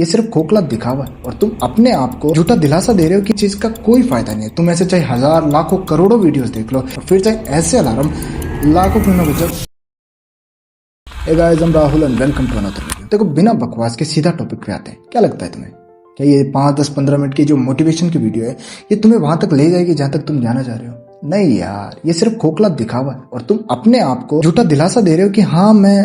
ये सिर्फ खोखला दिखावा है और तुम अपने आप को झूठा दिलासा दे रहे हो कि चीज का कोई फायदा नहीं है। तुम ऐसे चाहे हजार लाखों करोड़ों वीडियोस देख लो और फिर चाहे ऐसे अलार्म लाखों क्यों ना बजाओ। Hey guys, I'm Rahul and welcome to another video. देखो, बिना बकवास के सीधा टॉपिक पे आते हैं। क्या लगता है तुम्हें, क्या ये 5, 10, 15 मिनट की जो मोटिवेशन की वीडियो है ये तुम्हें वहां तक ले जाएगी जहां तक तुम जाना चाह रहे हो? नहीं यार, ये सिर्फ खोखला दिखावा है और तुम अपने आप को झूठा दिलासा दे रहे हो कि हाँ मैं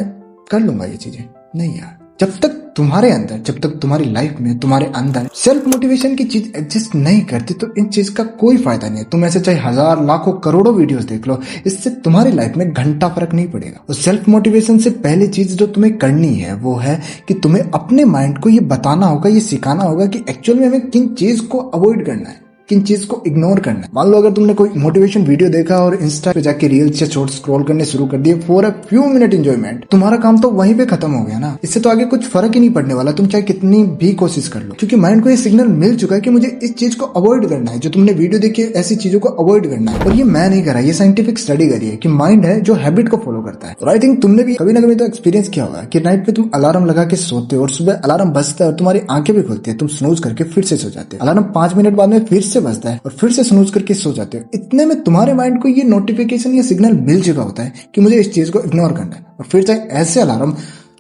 कर लूंगा ये चीजें। नहीं यार, जब तक तुम्हारे अंदर, जब तक तुम्हारी लाइफ में तुम्हारे अंदर सेल्फ मोटिवेशन की चीज एग्जिस्ट नहीं करती तो इन चीज का कोई फायदा नहीं है। तुम ऐसे चाहे हजार लाखों करोड़ों वीडियोस देख लो, इससे तुम्हारी लाइफ में घंटा फर्क नहीं पड़ेगा। और सेल्फ मोटिवेशन से पहली चीज जो तुम्हें करनी है वो है कि तुम्हें अपने माइंड को ये बताना होगा, ये सिखाना होगा कि एक्चुअल में हमें किन चीज को अवॉइड करना है, किन चीज को इग्नोर करना है। मान लो अगर तुमने कोई मोटिवेशन वीडियो देखा और इंस्टा पे जाके रील्स या शॉर्ट्स स्क्रॉल करने शुरू कर दिए for a few minute enjoyment, तुम्हारा काम तो वहीं पे खत्म हो गया ना। इससे तो आगे कुछ फर्क ही नहीं पड़ने वाला, तुम चाहे कितनी भी कोशिश कर लो, क्योंकि माइंड को ये सिग्नल मिल चुका है कि मुझे इस चीज को अवॉइड करना है। जो तुमने वीडियो देखी है ऐसी चीजों को अवॉइड करना है। और ये मैं नहीं करा, ये साइंटिफिक स्टडी करी है कि माइंड है जो हैबिट को फॉलो करता है। और आई थिंक तुमने भी कभी ना कभी तो एक्सपीरियंस किया होगा कि नाइट पे तुम अलार्म लगा के सोते हो और सुबह अलार्म बजता है और तुम्हारी आंखें भी खुलती है, तुम स्नूज करके फिर से सो जाते हो। अलार्म 5 मिनट बाद में फिर से बजता है और फिर से स्नूज करके सो जाते हो। इतने में तुम्हारे माइंड को ये नोटिफिकेशन, ये सिग्नल मिल चुका होता है कि मुझे इस चीज को इग्नोर करना है। और फिर चाहे ऐसे अलार्म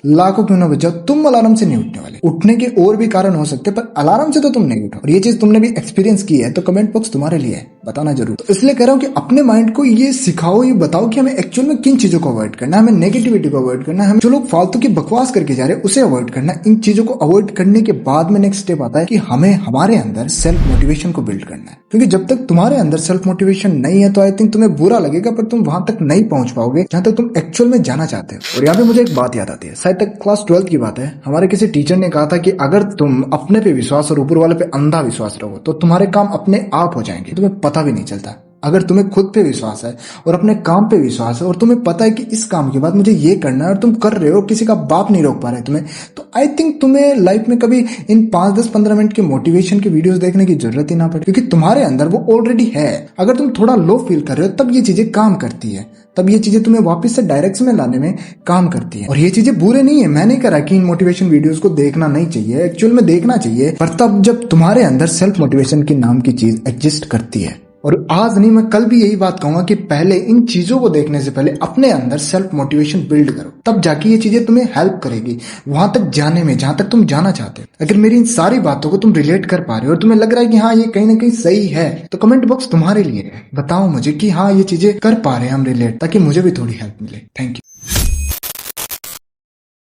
लाखों क्यों ना बजाओ, तुम अलार्म से नहीं उठने वाले। उठने के और भी कारण हो सकते हैं पर अलार्म से तो तुम नहीं उठो। और ये चीज तुमने भी एक्सपीरियंस की है तो कमेंट बॉक्स तुम्हारे लिए है, बताना जरूर। तो इसलिए कह रहा हूँ कि अपने माइंड को ये सिखाओ, ये बताओ कि हमें एक्चुअल में किन चीजों को अवॉइड करना है, हमें नेगेटिविटी को अवॉइड करना है, हम जो लोग फालतू की बकवास करके जा रहे हैं उसे अवॉइड करना है। इन चीजों को अवॉइड करने के बाद में नेक्स्ट स्टेप आता है कि हमें हमारे अंदर सेल्फ मोटिवेशन को बिल्ड करना है। क्योंकि जब तक तुम्हारे अंदर सेल्फ मोटिवेशन नहीं है तो आई थिंक तुम्हें बुरा लगेगा पर तुम वहां तक नहीं पहुंच पाओगे जहां तक तुम एक्चुअल में जाना चाहते हो। और यहाँ पे मुझे एक बात याद आती है, शायद तक क्लास 12th की बात है। हमारे किसी टीचर ने कहा था कि अगर तुम अपने पे विश्वास और ऊपर वाले पे अंधा विश्वास रखो तो तुम्हारे काम अपने आप हो जाएंगे, तुम्हें पता भी नहीं चलता। अगर तुम्हें खुद पे विश्वास है और अपने काम पे विश्वास है और तुम्हें पता है कि इस काम के बाद मुझे ये करना है और तुम कर रहे हो, किसी का बाप नहीं रोक पा रहे तुम्हें, तो आई थिंक तुम्हें लाइफ में कभी इन 5, 10, 15 मिनट के मोटिवेशन के वीडियोस देखने की जरूरत ही ना पड़े, क्योंकि तुम्हारे अंदर वो ऑलरेडी है। अगर तुम थोड़ा लो फील कर रहे हो तब ये चीजें काम करती है, तब ये चीजें तुम्हें वापस से डायरेक्शन में लाने में काम करती है। और ये चीजें बुरे नहीं है, मैं नहीं करा कि इन मोटिवेशन वीडियोस को देखना नहीं चाहिए, एक्चुअल में देखना चाहिए, पर तब जब तुम्हारे अंदर सेल्फ मोटिवेशन की नाम की चीज एग्जिस्ट करती है। और आज नहीं, मैं कल भी यही बात कहूंगा कि पहले इन चीजों को देखने से पहले अपने अंदर सेल्फ मोटिवेशन बिल्ड करो, तब जाके ये चीजें तुम्हें हेल्प करेगी वहां तक जाने में जहां तक तुम जाना चाहते हो। अगर मेरी इन सारी बातों को तुम रिलेट कर पा रहे हो और तुम्हें लग रहा है कि हाँ ये कहीं ना कहीं सही है, तो कमेंट बॉक्स तुम्हारे लिए है। बताओ मुझे कि हाँ ये चीजें कर पा रहे हैं हम रिलेट, ताकि मुझे भी थोड़ी हेल्प मिले। Thank you.